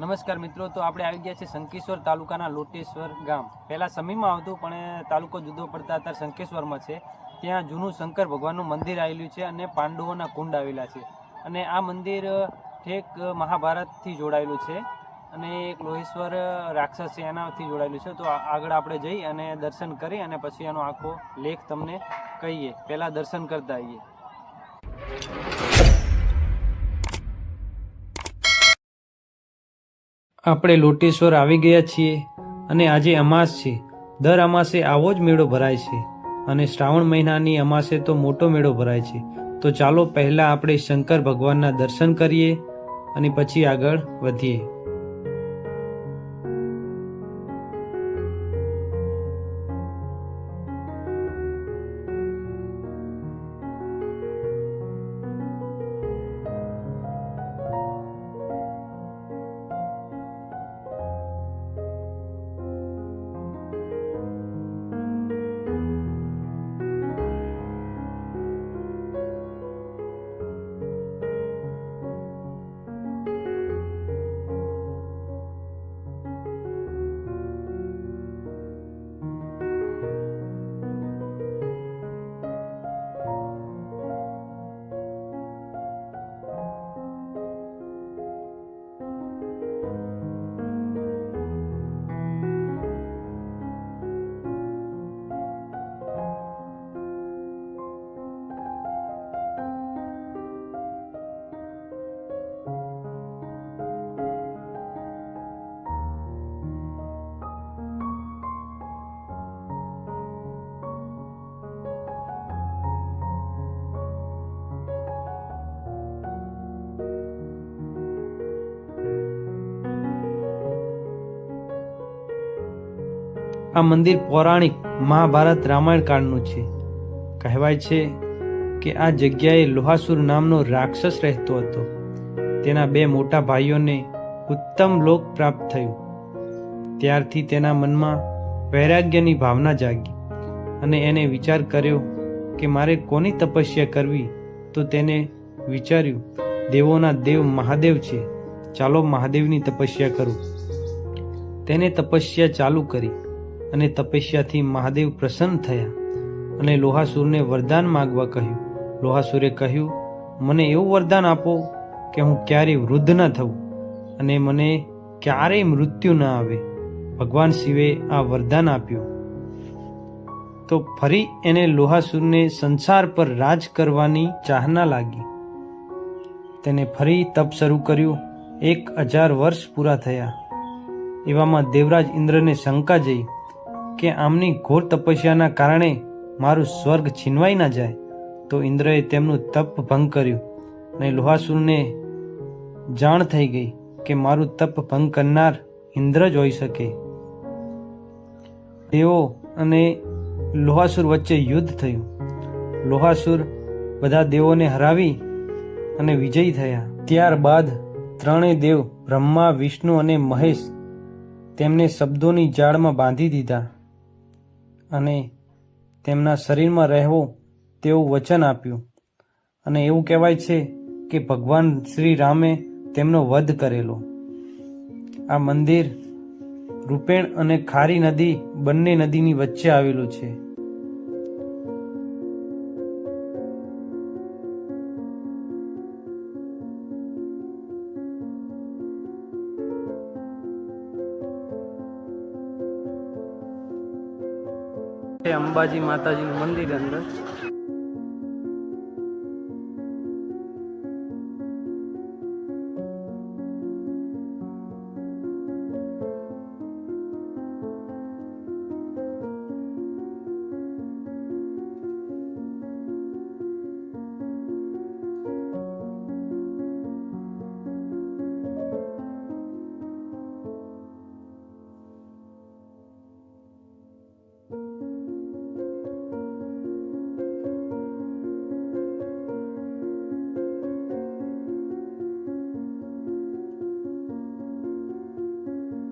નમસ્કાર મિત્રો, તો આપણે આવી ગયા છે શંખેશ્વર તાલુકાના લોટેશ્વર ગામ. પહેલાં સમીમાં આવતું પણ તાલુકો જુદો પડતા અત્યારે શંખેશ્વરમાં છે. ત્યાં જૂનું શંકર ભગવાનનું મંદિર આવેલું છે અને પાંડવોના કુંડ આવેલા છે. અને આ મંદિર ઠેક મહાભારતથી જોડાયેલું છે અને એક લોહેશ્વર રાક્ષસ છે એનાથી જોડાયેલું છે. તો આગળ આપણે જઈ અને દર્શન કરી અને પછી એનો આખો લેખ તમને કહીએ. પહેલાં દર્શન કરતા આવીએ. આપણે લોટેશ્વર આવી ગયા છીએ અને આજે અમાસ છે. દર અમાસે આવો જ મેળો ભરાય છે અને શ્રાવણ મહિનાની અમાસે તો મોટો મેળો ભરાય છે. તો ચાલો પહેલાં આપણે શંકર ભગવાનના દર્શન કરીએ અને પછી આગળ વધીએ. આ મંદિર પૌરાણિક મહાભારત રામાયણ કાળનું છે. કહેવાય છે કે આ જગ્યાએ લોહાસુર નામનો રાક્ષસ રહેતો હતો. તેના બે મોટા ભાઈઓને ઉત્તમ લોક પ્રાપ્ત થયું. ત્યારથી તેના મનમાં વૈરાગ્યની ભાવના જાગી અને એને વિચાર કર્યો કે મારે કોની તપસ્યા કરવી. તો તેને વિચાર્યું, દેવોના દેવ મહાદેવ છે, ચાલો મહાદેવની તપસ્યા કરું. તેને તપસ્યા ચાલુ કરી અને તપસ્યાથી મહાદેવ પ્રસન્ન થયા અને લોહાસુરને વરદાન માગવા કહ્યું. લોહાસુરે કહ્યું, મને એવું વરદાન આપો કે હું ક્યારેય વૃદ્ધ ન થઉં અને મને ક્યારેય મૃત્યુ ન આવે. ભગવાન શિવે આ વરદાન આપ્યું. તો ફરી એને લોહાસુરને સંસાર પર રાજ કરવાની ચાહના લાગી. તેને ફરી તપ શરૂ કર્યું. 1000 વર્ષ પૂરા થયા. એવામાં દેવરાજ ઇન્દ્રને શંકા જઈ કે આમની ઘોર તપસ્યાના કારણે મારું સ્વર્ગ છીનવાઈ ના જાય. તો ઇન્દ્રએ તેમનું તપ ભંગ કર્યું અને લોહાસુરને જાણ થઈ ગઈ કે મારું તપ ભંગ કરનાર ઇન્દ્ર જ હોઈ શકે. દેવો અને લોહાસુર વચ્ચે યુદ્ધ થયું. લોહાસુર બધા દેવોને હરાવી અને વિજયી થયા. ત્યારબાદ ત્રણેય દેવ બ્રહ્મા, વિષ્ણુ અને મહેશ તેમને શબ્દોની જાળમાં બાંધી દીધા અને તેમના શરીરમાં રહેવો તેવું વચન આપ્યું. અને એવું કહેવાય છે કે ભગવાન શ્રી રામે તેમનો વધ કરેલો. આ મંદિર રૂપેણ અને ખારી નદી બંને નદીની વચ્ચે આવેલું છે. અંબાજી માતાજીનું મંદિર અંદર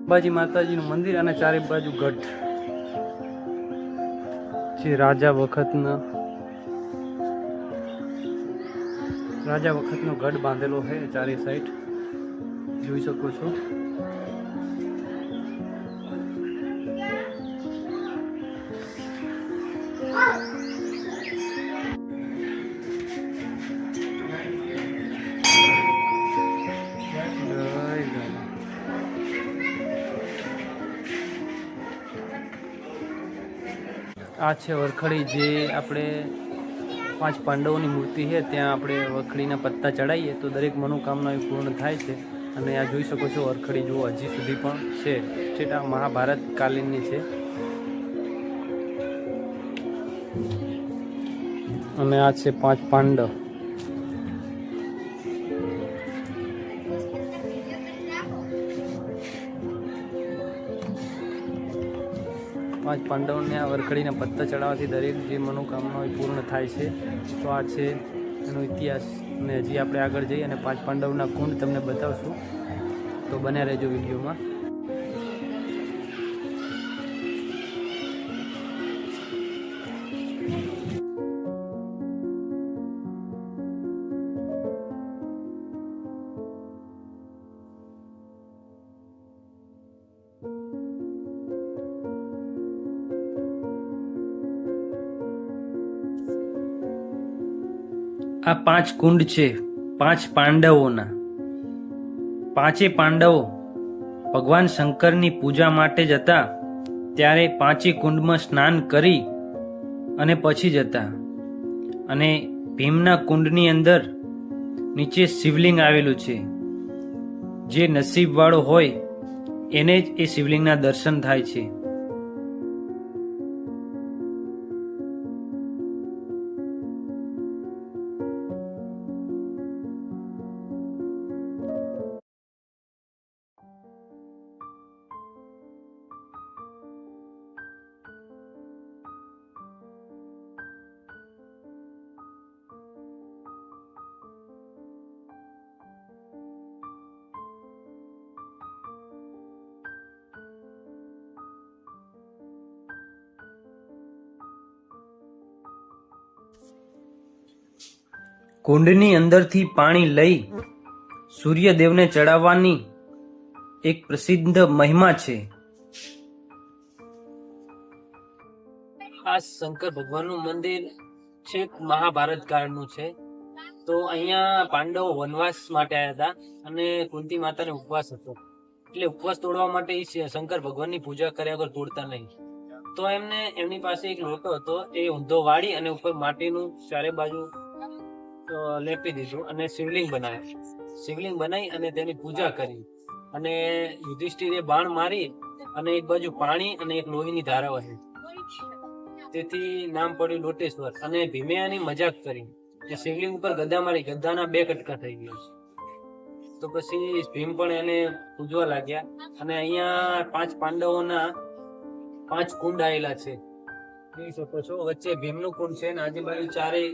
અંબાજી માતાજીનું મંદિર અને ચારે બાજુ ગઢ જે રાજા વખતનો ગઢ બાંધેલો છે ચારે સાઈડ. જોઈ શકો છો. આ છે વરખડી, જે આપણે 5 પાંડવોની મૂર્તિ છે ત્યાં આપણે વરખડીના પત્તા ચડાવીએ તો દરેક મનોકામના એ પૂર્ણ થાય છે. અને આ જોઈ શકો છો વરખડી જુઓ હજી સુધી પણ છે, આ મહાભારત કાલીનની છે. અને આ છે 5 પાંડવ. પાંચ પાંડવોને આ વરખડીના પત્તા ચડાવવાથી દરેક જે મનોકામના પૂર્ણ થાય છે. તો આ છે એનો ઇતિહાસ. અને હજી આપણે આગળ જઈએ અને 5 પાંડવના કુંડ તમને બતાવશું, તો બન્યા રહેજો વિડીયોમાં. આ 5 કુંડ છે 5 પાંડવોના. 5 પાંડવો ભગવાન શંકરની પૂજા માટે જતા ત્યારે 5 કુંડમાં સ્નાન કરી અને પછી જતા. અને ભીમના કુંડની અંદર નીચે શિવલિંગ આવેલું છે. જે નસીબવાળો હોય એને જ એ શિવલિંગના દર્શન થાય છે. કુંડની અંદરથી પાણી લઈ સૂર્યદેવને ચડાવવાની એક પ્રસિદ્ધ મહિમા છે. આ શંકર ભગવાનનું મંદિર છે, મહાભારત કાળનું છે. તો અહીંયા પાંડવો વનવાસ માટે આવ્યા હતા અને કુંતી માતાને ઉપવાસ હતો, એટલે ઉપવાસ તોડવા માટે શંકર ભગવાનની પૂજા કર્યા વગર તોડતા નહીં. તો એમની પાસે એક લોટો હતો, એ ઊંધો વાળી અને ઉપર માટીનું ચારે બાજુ લેપી દીધું અને શિવલિંગ બનાવી અને તેની પૂજા કરી. અને યુધિષ્ઠિરે બાણ મારી અને એક બાજુ પાણી અને એક લોહીની ધારા વહી, તેથી નામ પડ્યું લોટેશ્વર. અને ભીમે આની મજાક કરી, શિવલિંગ ઉપર ગદા મારી, ગદાના 2 કટકા થઈ ગયા. તો પછી ભીમ પણ એને પૂજવા લાગ્યા. અને અહીંયા 5 પાંડવોના 5 કુંડ આવેલા છે, જોઈ શકો છો. વચ્ચે ભીમનું કુંડ છે અને આજુબાજુ 4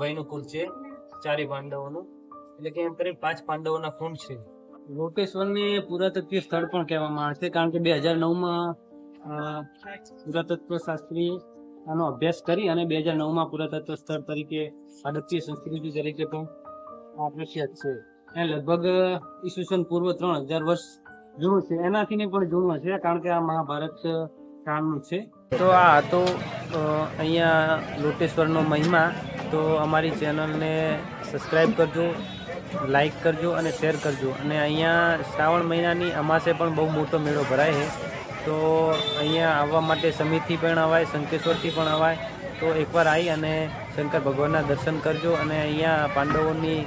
ભાઈનું કુંડ છે, 4 પાંડવોનું. એટલે કે એમ કરી 5 પાંડવોના કુંડ છે. લોટેશ્વરને પુરાતત્વીય સ્થળ પણ કહેવામાં આવે છે, કારણ કે 2009માં પુરાતત્વ શાસ્ત્રીએ આનો અભ્યાસ કરી અને 2009માં પુરાતત્વ સ્થળ તરીકે ભારતીય સંસ્કૃતિ તરીકે પણ પ્રખ્યાત છે. એ લગભગ ઈસવીસન પૂર્વ 3000 વર્ષ જૂનું છે, એનાથી પણ જૂનું છે, કારણ કે આ મહાભારત કાળનું છે. તો આ હતો અહીંયા લોટેશ્વરનો મહિમા. તો અમારી ચેનલને સબસ્ક્રાઈબ કરજો, લાઈક કરજો અને શેર કરજો. અને અહીંયા શ્રાવણ મહિનાની અમાસે પણ બહુ મોટો મેળો ભરાય છે. તો અહીંયા આવવા માટે સમીથી પણ અવાય, શંકેશ્વરથી પણ અવાય. તો એકવાર આવી અને શંકર ભગવાનના દર્શન કરજો. અને અહીંયા પાંડવોની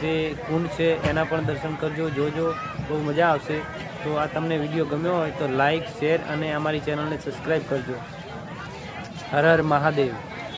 જે કુંડ છે એના પણ દર્શન કરજો, જોજો, બહુ મજા આવશે. તો આ તમને વિડીયો ગમ્યો હોય તો લાઈક, શેર અને અમારી ચેનલને સબસ્ક્રાઈબ કરજો. હર હર મહાદેવ.